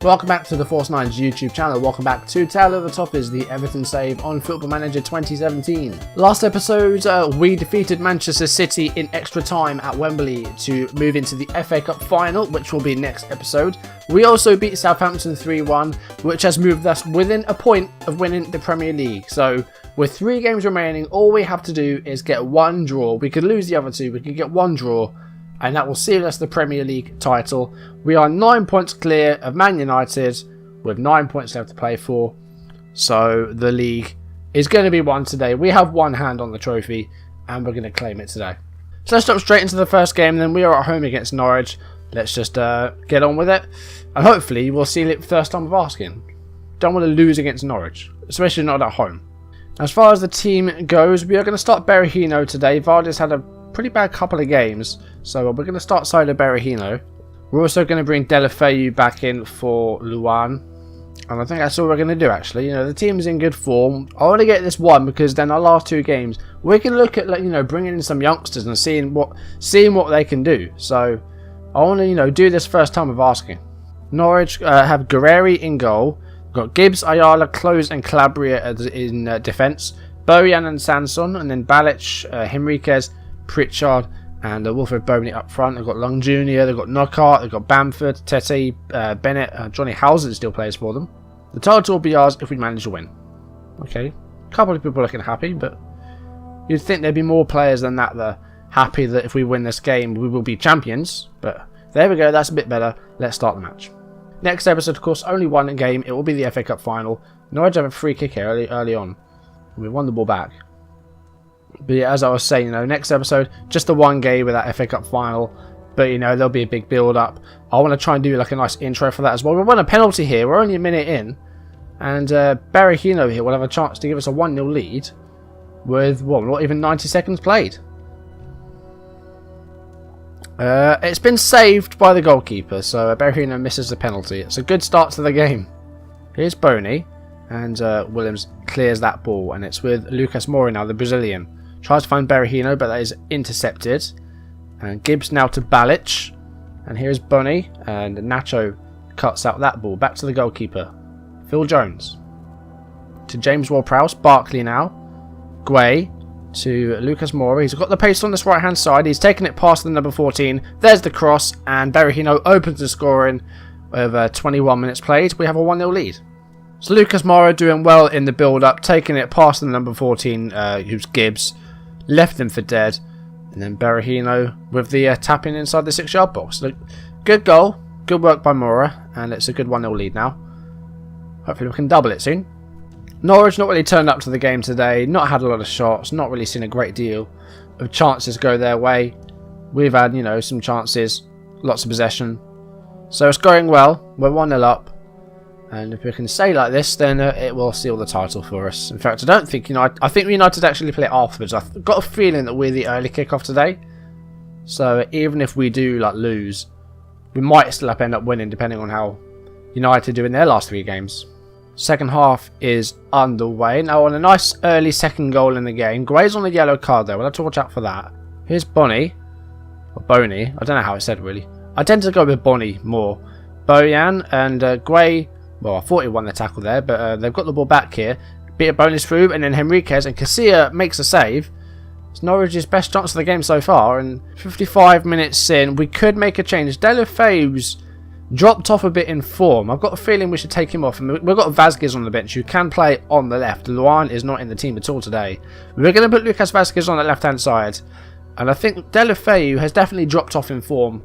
Welcome back to the Force 9's YouTube channel. Welcome back to Tale of the Toffees, the Everton save on Football Manager 2017. Last episode, we defeated Manchester City in extra time at Wembley to move into the FA Cup final, which will be next episode. We also beat Southampton 3-1, which has moved us within a point of winning the Premier League. So, with 3 games remaining, all we have to do is get one draw. We could lose the other 2, we could get one draw, and that will seal us the Premier League title. We are 9 points clear of Man United with 9 points left to play for. So the league is going to be won today. We have one hand on the trophy and we're going to claim it today. So let's jump straight into the first game. Then we are at home against Norwich. Let's just get on with it. And hopefully we'll seal it first time of asking. Don't want to lose against Norwich, especially not at home. As far as the team goes, we are going to start Berahino today. Vardy's had a pretty bad couple of games, so we're going to start solo Berahino. We're also going to bring Deulofeu back in for Luan, and I think that's all we're going to do actually. You know, the team's in good form. I want to get this one because then our last 2 games we can look at, like, you know, bringing in some youngsters and seeing what they can do. So I want to, you know, do this first time of asking. Norwich have Guerreri in goal. We've got Gibbs, Ayala, Close and Calabria in defence. Bojan and Sanson, and then Balic, Henriquez, Pritchard and Wilfred Boney up front. They've got Long Jr., they've got Knockaert, they've got Bamford, Tete, Bennett, Johnny Housen still plays for them. The title will be ours if we manage to win. Okay, a couple of people looking happy, but you'd think there'd be more players than that are happy that if we win this game we will be champions. But there we go, that's a bit better. Let's start the match. Next episode, of course, only one game. It will be the FA Cup final. Norwich have a free kick here early on. We won the ball back. But yeah, as I was saying, you know, next episode, just the one game with that FA Cup final. But, you know, there'll be a big build-up. I want to try and do, like, a nice intro for that as well. We won a penalty here. We're only a minute in. And Berahino here will have a chance to give us a 1-0 lead with, well, not even 90 seconds played. It's been saved by the goalkeeper, so Berahino misses the penalty. It's a good start to the game. Here's Boney. And Williams clears that ball, and it's with Lucas Moura now, the Brazilian. Tries to find Berahino, but that is intercepted. And Gibbs now to Balic. And here's Boney, and Nacho cuts out that ball. Back to the goalkeeper, Phil Jones. To James Ward-Prowse, Barkley now. Guay to Lucas Moura. He's got the pace on this right-hand side. He's taken it past the number 14. There's the cross, and Berahino opens the scoring with 21 minutes played. We have a 1-0 lead. So Lucas Moura doing well in the build-up, taking it past the number 14, who's Gibbs, left him for dead, and then Berahino with the tapping inside the 6-yard box. Look, good goal, good work by Moura, and it's a good 1-0 lead now. Hopefully we can double it soon. Norwich not really turned up to the game today, not had a lot of shots, not really seen a great deal of chances go their way. We've had, you know, some chances, lots of possession. So it's going well, we're 1-0 up. And if we can stay like this, then it will seal the title for us. In fact, I don't think United... I think United actually play it afterwards. I've got a feeling that we're the early kickoff today. So even if we do, like, lose, we might still end up winning, depending on how United do in their last 3 games. Second half is underway. Now, on a nice early second goal in the game. Gray's on a yellow card, though. We'll have to watch out for that. Here's Boney. Or Boney. I don't know how it's said, really. I tend to go with Boney more. Bojan and Gray... Well, I thought he won the tackle there, but they've got the ball back here. Bit of bonus through, and then Henriquez and Casilla makes a save. It's Norwich's best chance of the game so far, and 55 minutes in, we could make a change. Deulofeu's dropped off a bit in form. I've got a feeling we should take him off. And we've got Vazquez on the bench, who can play on the left. Luan is not in the team at all today. We're going to put Lucas Vazquez on the left-hand side, and I think Deulofeu has definitely dropped off in form.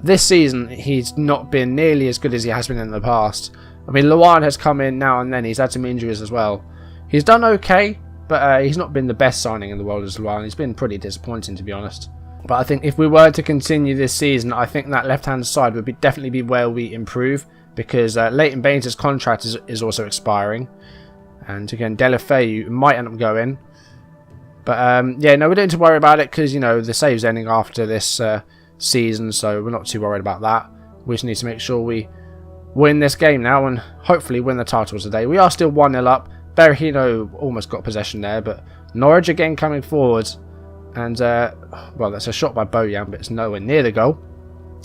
This season he's not been nearly as good as he has been in the past. I mean, Luan has come in now and then. He's had some injuries as well. He's done okay, but he's not been the best signing in the world as Luan. He's been pretty disappointing, to be honest. But I think if we were to continue this season, I think that left-hand side would definitely be where we improve, because Leighton Baines' contract is also expiring, and again Deulofeu might end up going. But yeah, no, we don't need to worry about it, because, you know, the save's ending after this season, so we're not too worried about that. We just need to make sure we win this game now and hopefully win the title today. We are still 1-0 up. Berahino almost got possession there, but Norwich again coming forward, and well, that's a shot by Bojan, but it's nowhere near the goal.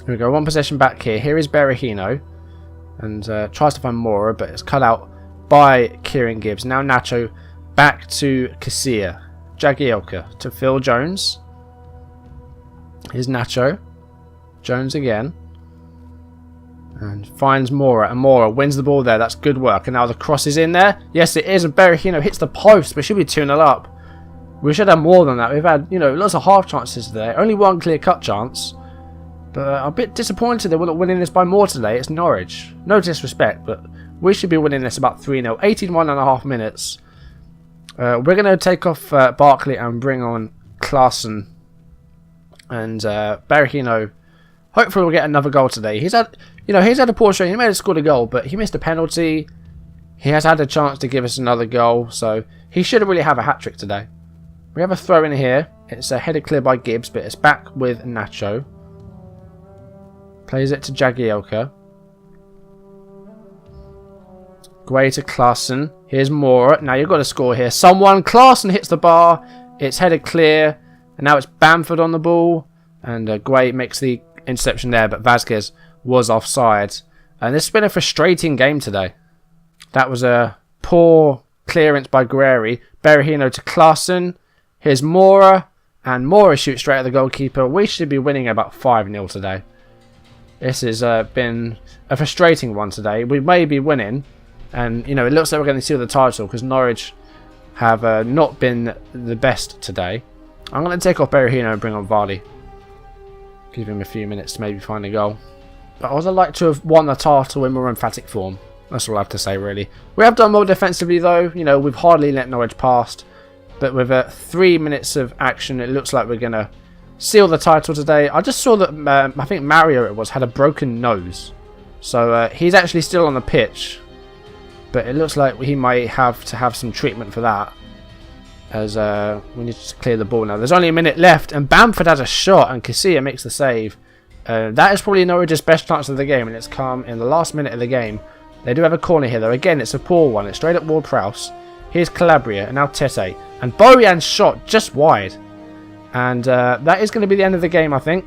Here we go, one possession back here. Here is Berahino, and tries to find Mora, but it's cut out by Kieran Gibbs. Now Nacho back to Casilla. Jagielka to Phil Jones. Here's Nacho. Jones again. And finds Mora. And Mora wins the ball there. That's good work. And now the cross is in there. Yes, it is. And Berahino hits the post. We should be 2-0 up. We should have more than that. We've had, lots of half chances today. Only one clear-cut chance. But I'm a bit disappointed that we're not winning this by more today. It's Norwich. No disrespect, but we should be winning this about 3-0. 81.5 minutes. We're going to take off Barkley and bring on Klaassen. And Berahino, hopefully we'll get another goal today. He's had a poor showing. He may have scored a goal, but he missed a penalty. He has had a chance to give us another goal, so he should really have a hat-trick today. We have a throw in here. It's a headed clear by Gibbs, but it's back with Nacho. Plays it to Jagielka. Gray to Klaassen. Here's Mora. Now you've got to score here. Klaassen hits the bar. It's headed clear. And now it's Bamford on the ball. And Gray makes the interception there, but Vasquez was offside. And this has been a frustrating game today. That was a poor clearance by Guerreri. Berahino to Klaassen. Here's Mora. And Mora shoots straight at the goalkeeper. We should be winning about 5-0 today. This has been a frustrating one today. We may be winning. And, it looks like we're going to seal the title because Norwich have not been the best today. I'm going to take off Berahino and bring on Vardy. Give him a few minutes to maybe find a goal. But I would like to have won the title in more emphatic form. That's all I have to say, really. We have done more defensively, though. We've hardly let Norwich past. But with 3 minutes of action, it looks like we're going to seal the title today. I just saw that, I think Mario had a broken nose. So he's actually still on the pitch. But it looks like he might have to have some treatment for that. As we need to clear the ball now. There's only a minute left. And Bamford has a shot. And Casilla makes the save. That is probably Norwich's best chance of the game. And it's come in the last minute of the game. They do have a corner here though. Again, it's a poor one. It's straight at Ward-Prowse. Here's Calabria. And now Tete. And Bojan's shot just wide. And that is going to be the end of the game, I think.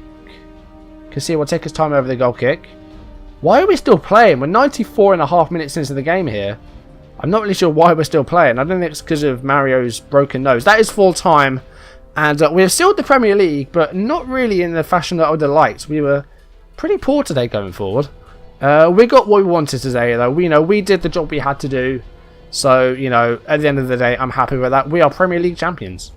Casilla will take his time over the goal kick. Why are we still playing? We're 94.5 minutes into the game here. I'm not really sure why we're still playing. I don't think it's because of Mario's broken nose. That is full time. And we've sealed the Premier League, but not really in the fashion that I would have liked. We were pretty poor today going forward. We got what we wanted today, though. We did the job we had to do. So, at the end of the day, I'm happy with that. We are Premier League champions.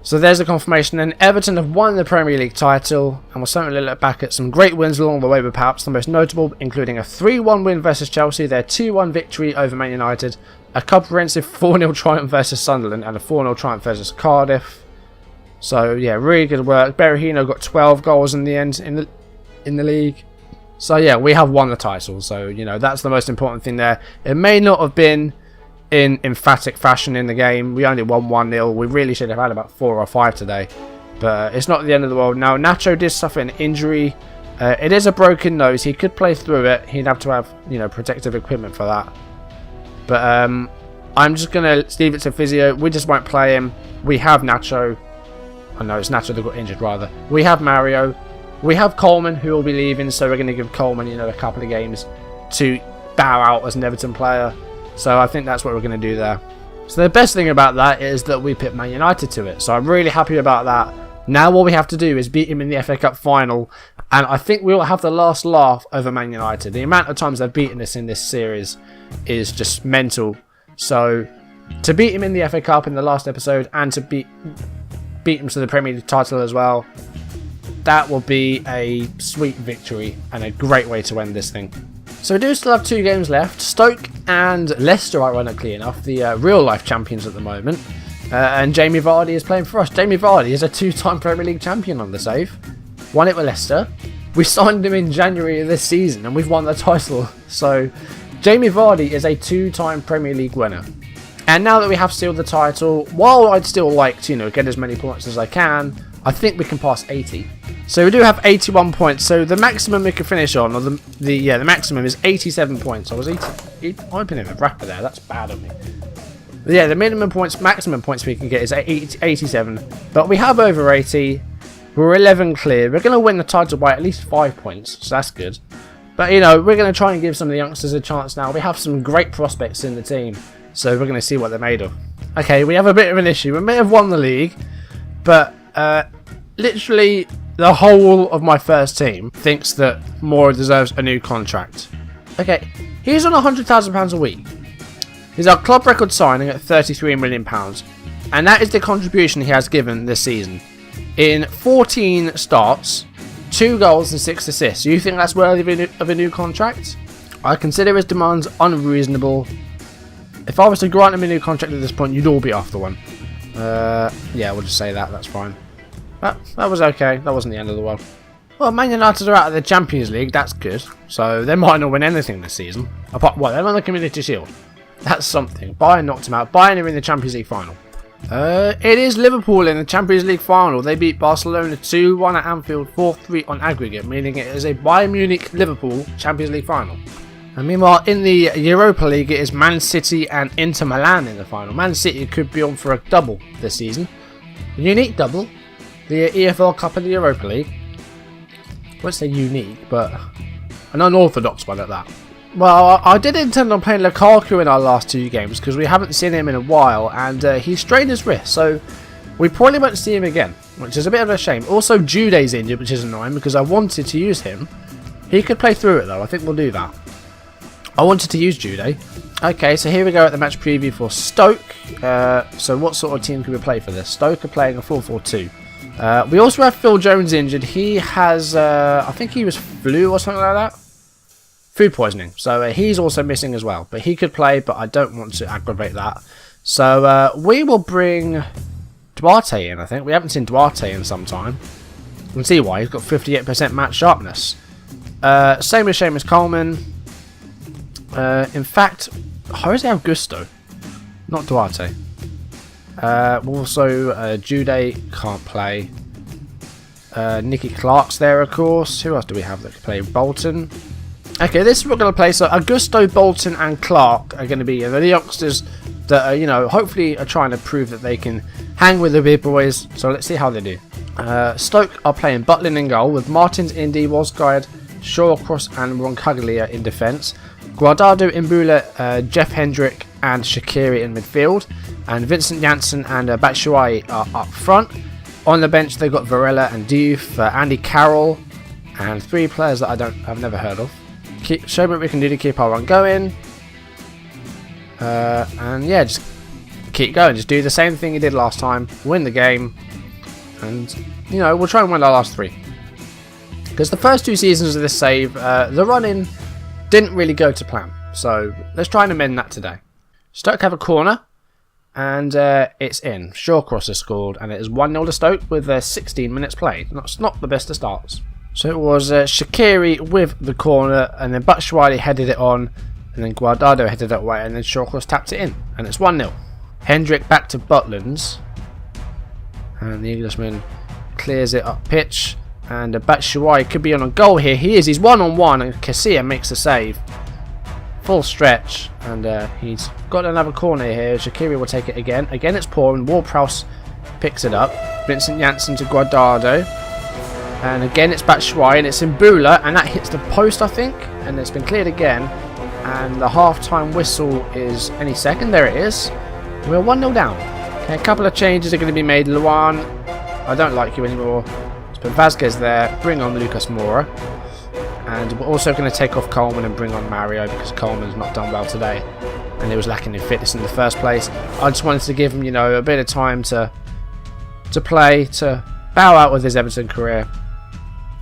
So there's the confirmation, and Everton have won the Premier League title, and we'll certainly look back at some great wins along the way, with perhaps the most notable including a 3-1 win versus Chelsea, their 2-1 victory over Man United, a comprehensive 4-0 triumph versus Sunderland, and a 4-0 triumph versus Cardiff. So yeah, really good work. Berahino got 12 goals in the end in the league. So yeah, we have won the title, so that's the most important thing there. It may not have been in emphatic fashion in the game. We only won 1-0. We really should have had about 4 or 5 today. But it's not the end of the world. Now, Nacho did suffer an injury. It is a broken nose. He could play through it. He'd have to have, protective equipment for that. But I'm just going to leave it to physio. We just won't play him. We have Nacho. Oh no, it's Nacho that got injured rather. We have Mario. We have Coleman who will be leaving. So we're going to give Coleman, a couple of games to bow out as an Everton player. So I think that's what we're going to do there. So the best thing about that is that we put Man United to it. So I'm really happy about that. Now all we have to do is beat him in the FA Cup final. And I think we'll have the last laugh over Man United. The amount of times they've beaten us in this series is just mental. So to beat him in the FA Cup in the last episode and to beat him to the Premier League title as well, that will be a sweet victory and a great way to end this thing. So we do still have 2 games left. Stoke and Leicester, ironically enough, the real-life champions at the moment. And Jamie Vardy is playing for us. Jamie Vardy is a 2-time Premier League champion on the save. Won it with Leicester. We signed him in January of this season and we've won the title. So Jamie Vardy is a 2-time Premier League winner. And now that we have sealed the title, while I'd still like to, get as many points as I can, I think we can pass 80. So we do have 81 points. So the maximum we can finish on, or the maximum is 87 points. I was opening a wrapper there. That's bad of me. But yeah, the maximum points we can get is 87. But we have over 80. We're 11 clear. We're going to win the title by at least 5 points, so that's good. But, you know, we're going to try and give some of the youngsters a chance now. We have some great prospects in the team, so we're going to see what they're made of. Okay, we have a bit of an issue. We may have won the league, but literally the whole of my first team thinks that Moura deserves a new contract. Okay, he's on £100,000 a week. He's our club record signing at £33 million, and that is the contribution he has given this season. In 14 starts, 2 goals and 6 assists. Do you think that's worthy of a new contract? I consider his demands unreasonable. If I was to grant him a new contract at this point, you'd all be after one. Yeah, we'll just say that. That's fine. That was okay. That wasn't the end of the world. Well, Man United are out of the Champions League. That's good. So they might not win anything this season. Apart, what? They're on the Community Shield. That's something. Bayern knocked him out. Bayern are in the Champions League final. It is Liverpool in the Champions League final. They beat Barcelona 2-1 at Anfield, 4-3 on aggregate, meaning it is a Bayern Munich-Liverpool Champions League final. And meanwhile, in the Europa League, it is Man City and Inter Milan in the final. Man City could be on for a double this season. A unique double. The EFL Cup and the Europa League. I won't say unique, but an unorthodox one at that. Well, I did intend on playing Lukaku in our last 2 games because we haven't seen him in a while, and he strained his wrist, so we probably won't see him again, which is a bit of a shame. Also, Jude's injured, which is annoying because I wanted to use him. He could play through it though. I think we'll do that. I wanted to use Jude. Okay, so here we go at the match preview for Stoke. So what sort of team can we play for this? Stoke are playing a 4-4-2. We also have Phil Jones injured. He has, I think he was flu or something like that. Food poisoning. So he's also missing as well. But he could play, but I don't want to aggravate that. So we will bring Duarte in, I think. We haven't seen Duarte in some time. You can see why. He's got 58% match sharpness. Same as Seamus Coleman. In fact, Jose Augusto, not Duarte. Also, Jude can't play. Nicky Clark's there, of course. Who else do we have that can play? Bolton. Okay, this is what we're going to play. So Augusto, Bolton, and Clark are going to be the youngsters that are, you know, hopefully are trying to prove that they can hang with the big boys. So let's see how they do. Stoke are playing Butlin in goal with Martins, Indy, Wasguide, Shawcross, and Roncaglia in defence. Guardado, Imbula, Jeff Hendrick, and Shaqiri in midfield, and Vincent Janssen and Batshuayi are up front. On the bench, they've got Varela and Diouf, Andy Carroll, and 3 players that I've never heard of. Show me what we can do to keep our run going, and yeah, just keep going. Just do the same thing you did last time. Win the game, and you know we'll try and win our last 3. Because the first 2 seasons of this save, the run-in didn't really go to plan. So let's try and amend that today. Stoke have a corner, and it's in. Shawcross has scored, and it is 1-0 to Stoke with 16 minutes played. That's not the best of starts. So it was Shaqiri with the corner, and then Batshuayi headed it on, and then Guardado headed it away, and then Shawcross tapped it in, and it's 1-0. Hendrick back to Butlands, and the Englishman clears it up pitch, and Batshuayi could be on a goal here. He is. He's 1-on-1, and Casilla makes the save. Full stretch, and he's got another corner here. Shaqiri will take it again. Again, it's poor, and Ward-Prowse picks it up. Vincent Janssen to Guardado. And again, it's Batshuayi, and it's Imbula, and that hits the post, I think. And it's been cleared again. And the half-time whistle is any second. There it is. We're 1-0 down. Okay, a couple of changes are going to be made. Luan, I don't like you anymore. Let's put Vazquez there. Bring on Lucas Moura. And we're also going to take off Coleman and bring on Mario, because Coleman's not done well today. And he was lacking in fitness in the first place. I just wanted to give him, you know, a bit of time to play, to bow out with his Everton career.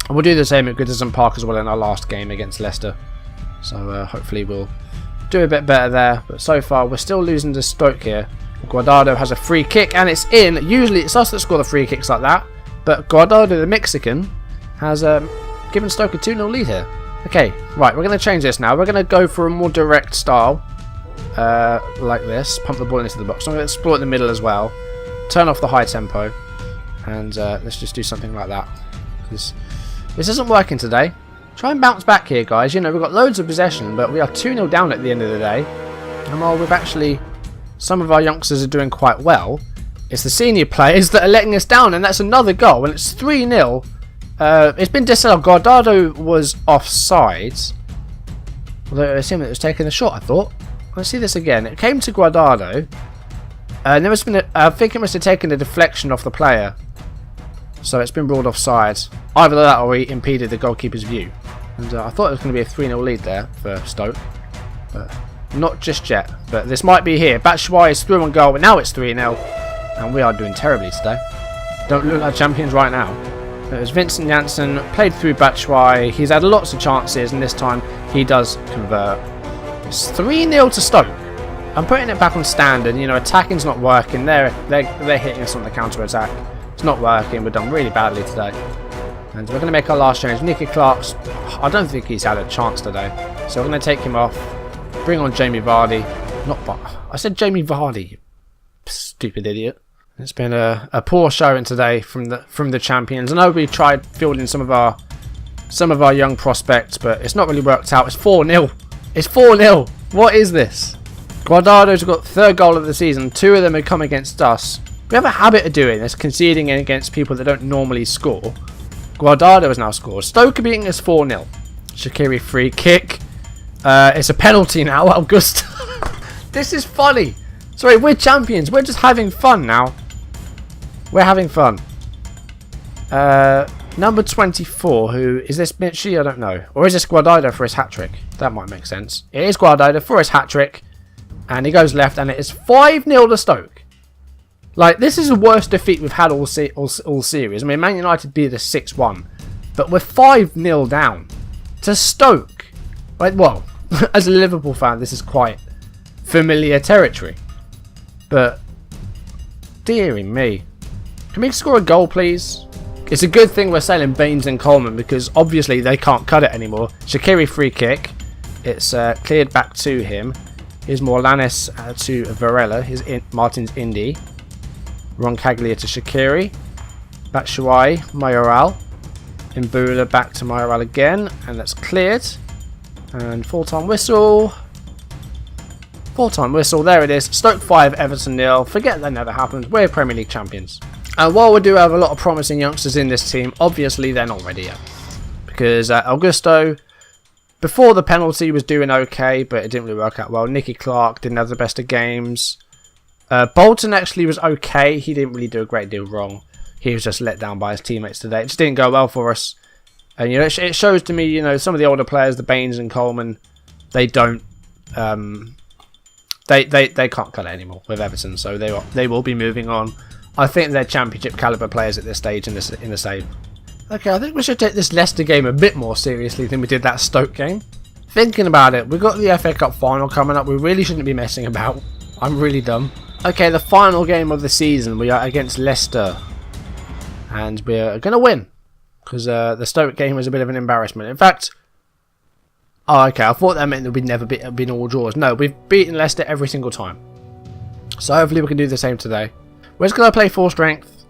And we'll do the same at Goodison Park as well in our last game against Leicester. So hopefully we'll do a bit better there. But so far we're still losing to Stoke here. Guardado has a free kick and it's in. Usually it's us that score the free kicks like that. But Guardado, the Mexican, has given Stoke a 2-0 lead here. Okay, right, we're going to change this now. We're going to go for a more direct style. Like this. Pump the ball into the box. I'm going to explore it in the middle as well. Turn off the high tempo. And let's just do something like that. This isn't working today. Try and bounce back here, guys. You know, we've got loads of possession, but we are 2-0 down at the end of the day. And while we've actually... some of our youngsters are doing quite well, it's the senior players that are letting us down, and that's another goal, and it's 3-0. It's been disallowed. Guardado was offside, Although it was him that was taking the shot, I thought. Let's see this again. It came to Guardado. And there must have been I think it must have taken the deflection off the player. So it's been ruled offside. Either that or he impeded the goalkeeper's view. And I thought it was going to be a 3-0 lead there for Stoke. But not just yet. But this might be here. Batshuayi is through on goal, but now it's 3-0. And we are doing terribly today. Don't look like champions right now. It was Vincent Janssen, played through Batshuayi. He's had lots of chances, and this time he does convert. It's 3-0 to Stoke. I'm putting it back on standard. You know, attacking's not working. They're hitting us on the counter-attack. It's not working. We've done really badly today. And we're going to make our last change. Nicky Clark's, I don't think he's had a chance today. So we're going to take him off. Bring on Jamie Vardy. I said Jamie Vardy. You stupid idiot. It's been a poor showing today from the champions. I know we tried fielding some of our young prospects, but it's not really worked out. It's 4-0. It's 4-0. What is this? Guardado's got third goal of the season. 2 of them have come against us. We have a habit of doing this, conceding against people that don't normally score. Guardado has now scored. Stoke are beating us 4-0. Shaqiri free kick. It's a penalty now. Augusto. This is funny. Sorry, we're champions. We're just having fun now. We're having fun. Number 24, who is this Mitchie? I don't know. Or is this Guardado for his hat-trick? That might make sense. It is Guardado for his hat-trick. And he goes left, and it is 5-0 to Stoke. Like, this is the worst defeat we've had all series. I mean, Man United beat us 6-1. But we're 5-0 down to Stoke. Like, well, as a Liverpool fan, this is quite familiar territory. But, dearie me. Can we score a goal, please? It's a good thing we're selling Baines and Coleman, because obviously they can't cut it anymore. Shaqiri free kick. It's cleared back to him. Here's Morlanes to Varela. Here's Martin's Indy. Roncaglia to Shaqiri. Batshuayi, Mayoral. Imbula back to Mayoral again. And that's cleared. And full-time whistle. Full-time whistle. There it is. Stoke 5, Everton 0. Forget that never happened. We're Premier League champions. And while we do have a lot of promising youngsters in this team, obviously they're not ready yet. Because Augusto, before the penalty, was doing okay, but it didn't really work out well. Nicky Clark didn't have the best of games. Bolton actually was okay. He didn't really do a great deal wrong. He was just let down by his teammates today. It just didn't go well for us. And you know, it shows to me, you know, some of the older players, the Baines and Coleman, they don't, they can't cut it anymore with Everton. So they will be moving on. I think they're championship caliber players at this stage in the save. Okay, I think we should take this Leicester game a bit more seriously than we did that Stoke game. Thinking about it, we've got the FA Cup final coming up. We really shouldn't be messing about. I'm really dumb. Okay, the final game of the season. We are against Leicester. And we're going to win. Because the Stoke game was a bit of an embarrassment. In fact... Oh, okay, I thought that meant that we'd never been all draws. No, we've beaten Leicester every single time. So hopefully we can do the same today. We're just going to play full strength.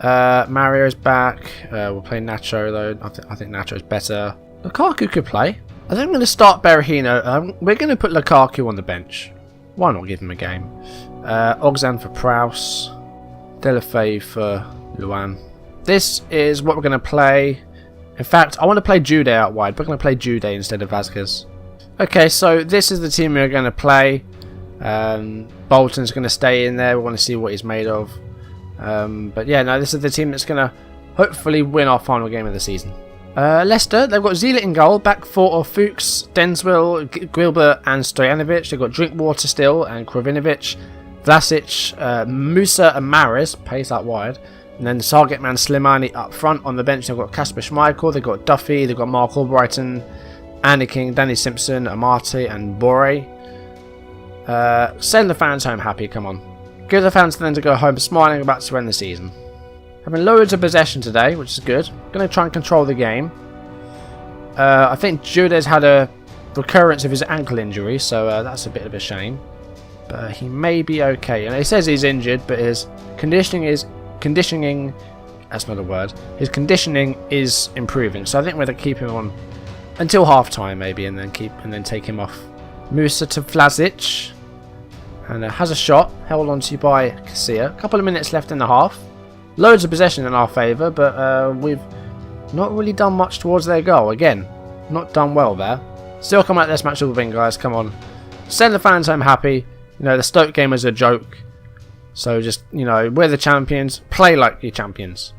Mario's back. We'll play Nacho though. I think Nacho's better. Lukaku could play. I think I'm going to start Berahino. We're going to put Lukaku on the bench. Why not give him a game? Ogzan for Prowse. Delafay for Luan. This is what we're going to play. In fact, I want to play Jude out wide. We're going to play Jude instead of Vazquez. Okay, so this is the team we're going to play. Bolton's going to stay in there. We want to see what he's made of. But yeah, no, this is the team that's going to hopefully win our final game of the season. Leicester, they've got Zielit in goal. Back four of Fuchs, Denswell, Gilbert and Stojanovic. They've got Drinkwater still and Krovinovic. Vlasic, Musa and Maris. Pace out wide. And then the target man Slimani up front. On the bench they've got Kasper Schmeichel. They've got Duffy. They've got Mark Albrighton. Andy King, Danny Simpson, Amati and Bore. Send the fans home happy, come on. Give the fans then to go home smiling about to end the season. Having loads of possession today, which is good. Going to try and control the game. I think Jude's had a recurrence of his ankle injury, so that's a bit of a shame. But he may be okay. And he says he's injured, but his conditioning, that's not a word. His conditioning is improving, so I think we're going to keep him on until half time maybe, and then take him off. Musa to Vlasic. And has a shot, held onto by Casilla. A couple of minutes left in the half. Loads of possession in our favour, but we've not really done much towards their goal. Again, not done well there. Still come out this match with a win, guys. Come on. Send the fans home happy. You know, the Stoke game was a joke. So just, you know, we're the champions. Play like your champions.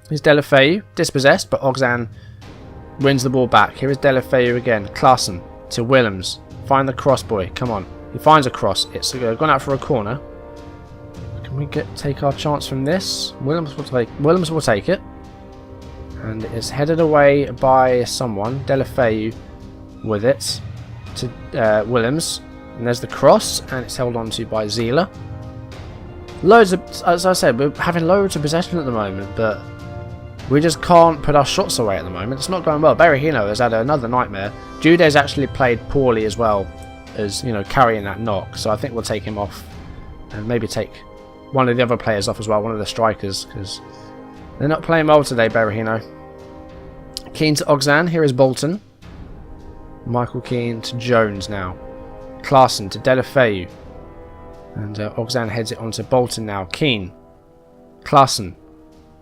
Here's Deulofeu. Dispossessed, but Oxan wins the ball back. Here is Deulofeu again. Klaassen to Willems. Find the cross, boy. Come on. He finds a cross. It's gone out for a corner. Can we take our chance from this? Willems will take it. And it's headed away by someone. Deulofeu with it to Willems. And there's the cross. And it's held on to by Zila. Loads of, as I said, we're having loads of possession at the moment, but we just can't put our shots away at the moment. It's not going well. Berahino has had another nightmare. Jude's actually played poorly as well as, you know, carrying that knock. So I think we'll take him off and maybe take one of the other players off as well, one of the strikers, because they're not playing well today, Berahino. Keane to Oxan. Here is Bolton. Michael Keane to Jones now. Klaassen to Deulofeu. And Oxan heads it on to Bolton now. Keane. Klaassen.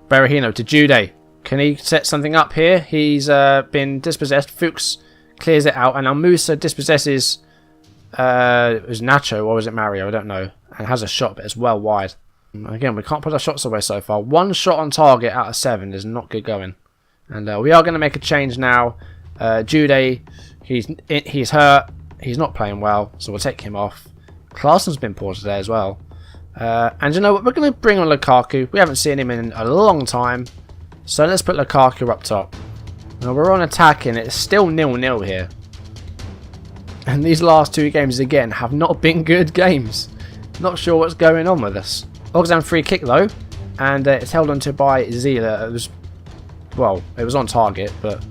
Berahino to Jude. Can he set something up here? He's been dispossessed. Fuchs clears it out. And now Musa dispossesses... it was Nacho or was it Mario? I don't know. And has a shot, but it's well wide. Again, we can't put our shots away so far. 1 shot on target out of 7 is not good going. And we are going to make a change now. Jude, he's hurt. He's not playing well, so we'll take him off. Klaassen's been poor today as well. And you know what? We're going to bring on Lukaku. We haven't seen him in a long time. So let's put Lukaku up top. Now we're on attacking. It's still 0-0 here. And these last 2 games, again, have not been good games. Not sure what's going on with us. Oxan free kick, though. And it's held onto by Zila. It was, well, it was on target. But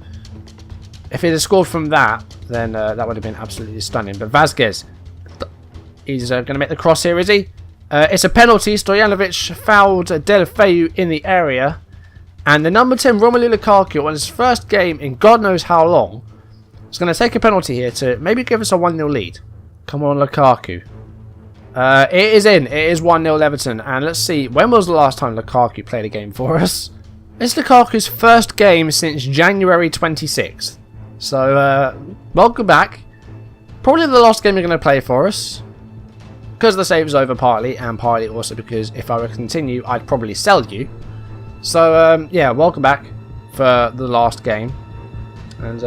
if he had scored from that, then that would have been absolutely stunning. But Vazquez... He's going to make the cross here, is he? It's a penalty. Stojanovic fouled Deulofeu in the area. And the number 10, Romelu Lukaku, on his first game in God knows how long, is going to take a penalty here to maybe give us a 1-0 lead. Come on, Lukaku. It is in. It is 1-0 Everton. And let's see, when was the last time Lukaku played a game for us? It's Lukaku's first game since January 26th. So, welcome back. Probably the last game you're going to play for us. Because the save is over partly, and partly also because if I were to continue, I'd probably sell you. So, yeah, welcome back for the last game. And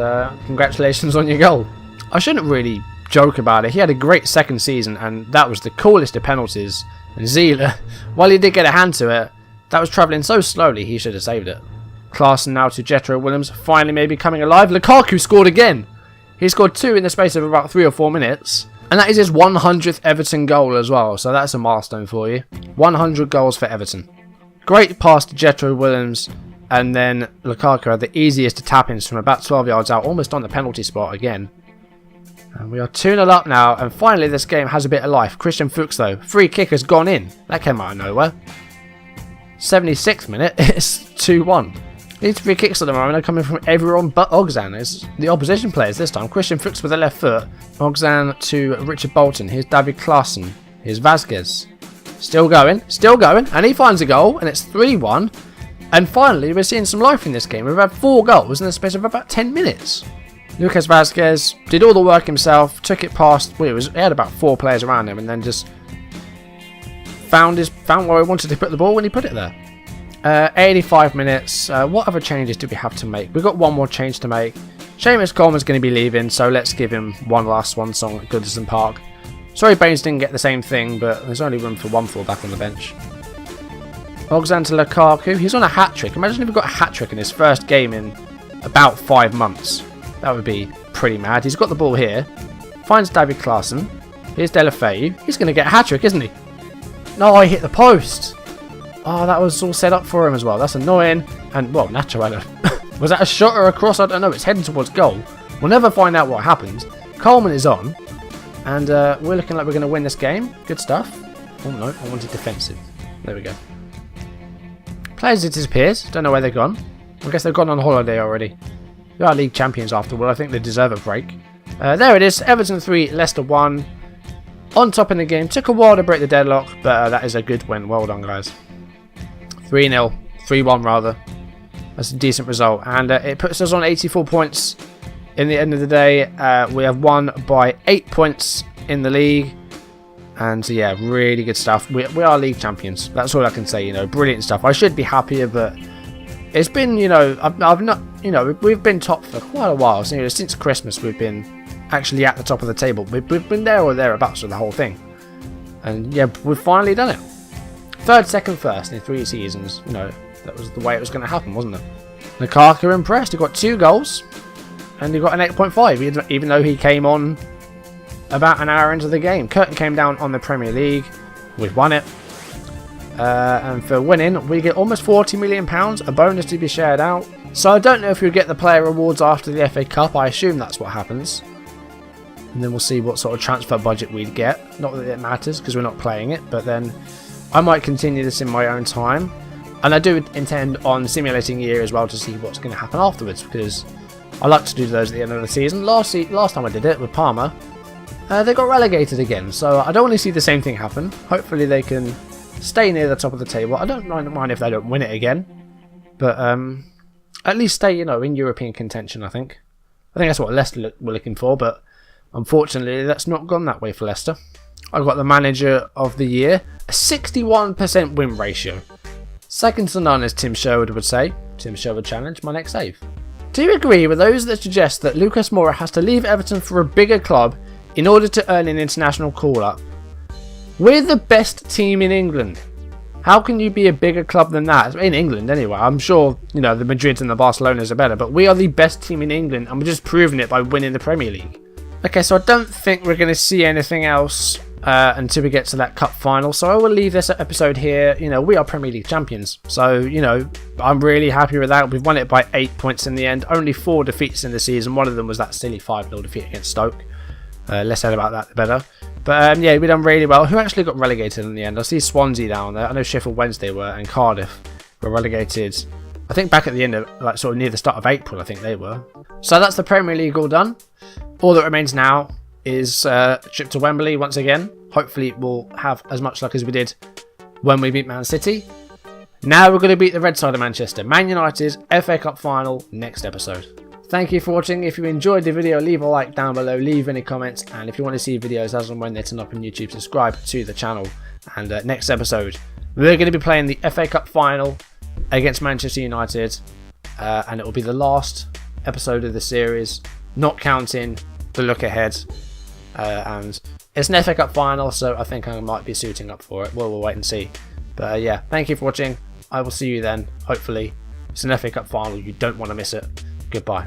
congratulations on your goal. I shouldn't really joke about it. He had a great second season, and that was the coolest of penalties. And Zila, while he did get a hand to it, that was travelling so slowly, he should have saved it. Klaassen now to Jetro Willems, finally maybe coming alive. Lukaku scored again. He scored 2 in the space of about 3 or 4 minutes. And that is his 100th Everton goal as well, so that's a milestone for you. 100 goals for Everton. Great pass to Jetro Willems, and then Lukaku had the easiest to tap-ins from about 12 yards out, almost on the penalty spot again. And we are 2-0 up now, and finally this game has a bit of life. Christian Fuchs though, free kick has gone in. That came out of nowhere. 76th minute, it's 2-1. These free kicks at the moment are coming from everyone but Oxan. It's the opposition players this time. Christian Fuchs with the left foot. Oxan to Richard Bolton. Here's David Klaassen. Here's Vazquez. Still going, and he finds a goal, and it's 3-1. And finally, we're seeing some life in this game. We've had 4 goals in the space of about 10 minutes. Lucas Vazquez did all the work himself, took it past, well, he had about 4 players around him, and then just found where he wanted to put the ball when he put it there. 85 minutes. What other changes do we have to make? We've got one more change to make. Seamus Coleman's going to be leaving, so let's give him one last song at Goodison Park. Sorry Baines didn't get the same thing, but there's only room for 1 full-back on the bench. Oxan to Lukaku. He's on a hat-trick. Imagine if he got a hat-trick in his first game in about 5 months. That would be pretty mad. He's got the ball here. Finds David Klaassen. Here's Deulofeu. He's going to get a hat-trick, isn't he? No, he hit the post. Oh, that was all set up for him as well. That's annoying. And, well, Nacho had a... was that a shot or a cross? I don't know. It's heading towards goal. We'll never find out what happens. Coleman is on. And we're looking like we're going to win this game. Good stuff. Oh, no. I wanted defensive. There we go. Players have disappeared. Don't know where they've gone. I guess they've gone on holiday already. We are league champions after all. I think they deserve a break. There it is. Everton 3, Leicester 1. On top in the game. Took a while to break the deadlock. But that is a good win. Well done, guys. 3-0. 3-1 rather. That's a decent result. And it puts us on 84 points in the end of the day, we have won by 8 points in the league. And yeah, really good stuff. We are league champions. That's all I can say. Brilliant stuff. I should be happier, but it's been, I've not, we've been top for quite a while. So, since Christmas, we've been actually at the top of the table. We've been there or thereabouts for the whole thing. And yeah, we've finally done it. Third, second, first in 3 seasons. That was the way it was going to happen, wasn't it? Lukaku impressed. He got 2 goals. And he got an 8.5, even though he came on about an hour into the game. Curtin came down on the Premier League. We've won it. And for winning, we get almost £40 million, a bonus to be shared out. So I don't know if we'll get the player rewards after the FA Cup. I assume that's what happens. And then we'll see what sort of transfer budget we'd get. Not that it matters because we're not playing it. But then I might continue this in my own time. And I do intend on simulating a year as well to see what's going to happen afterwards. Because I like to do those at the end of the season. Last time I did it with Parma, they got relegated again. So I don't want to see the same thing happen. Hopefully they can stay near the top of the table. I don't mind if they don't win it again. But at least stay, in European contention, I think. I think that's what Leicester were looking for. But unfortunately, that's not gone that way for Leicester. I got the manager of the year. A 61% win ratio. Second to none, as Tim Sherwood would say. Tim Sherwood challenge, my next save. Do you agree with those that suggest that Lucas Moura has to leave Everton for a bigger club in order to earn an international call-up? We're the best team in England. How can you be a bigger club than that? In England, anyway. I'm sure, the Madrids and the Barcelonas are better, but we are the best team in England, and we're just proving it by winning the Premier League. Okay, so I don't think we're going to see anything else until we get to that cup final. So I will leave this episode here. We are Premier League champions. So, I'm really happy with that. We've won it by 8 points in the end. Only 4 defeats in the season. One of them was that silly 5-0 defeat against Stoke. Less said about that, the better. But yeah, we've done really well. Who actually got relegated in the end? I see Swansea down there. I know Sheffield Wednesday were, and Cardiff were relegated. I think back at the end of, sort of near the start of April, I think they were. So that's the Premier League all done. All that remains now is a trip to Wembley once again. Hopefully we'll have as much luck as we did when we beat Man City. Now we're going to beat the red side of Manchester. Man United's FA Cup final next episode. Thank you for watching. If you enjoyed the video, leave a like down below, leave any comments, and if you want to see videos as and when they turn up on YouTube, subscribe to the channel. And next episode, we're going to be playing the FA Cup final against Manchester United, and it will be the last episode of the series, not counting the look ahead. And it's an FA Cup final, so I think I might be suiting up for it. We'll wait and see. But yeah, thank you for watching. I will see you then, hopefully. It's an FA Cup final, you don't want to miss it. Goodbye.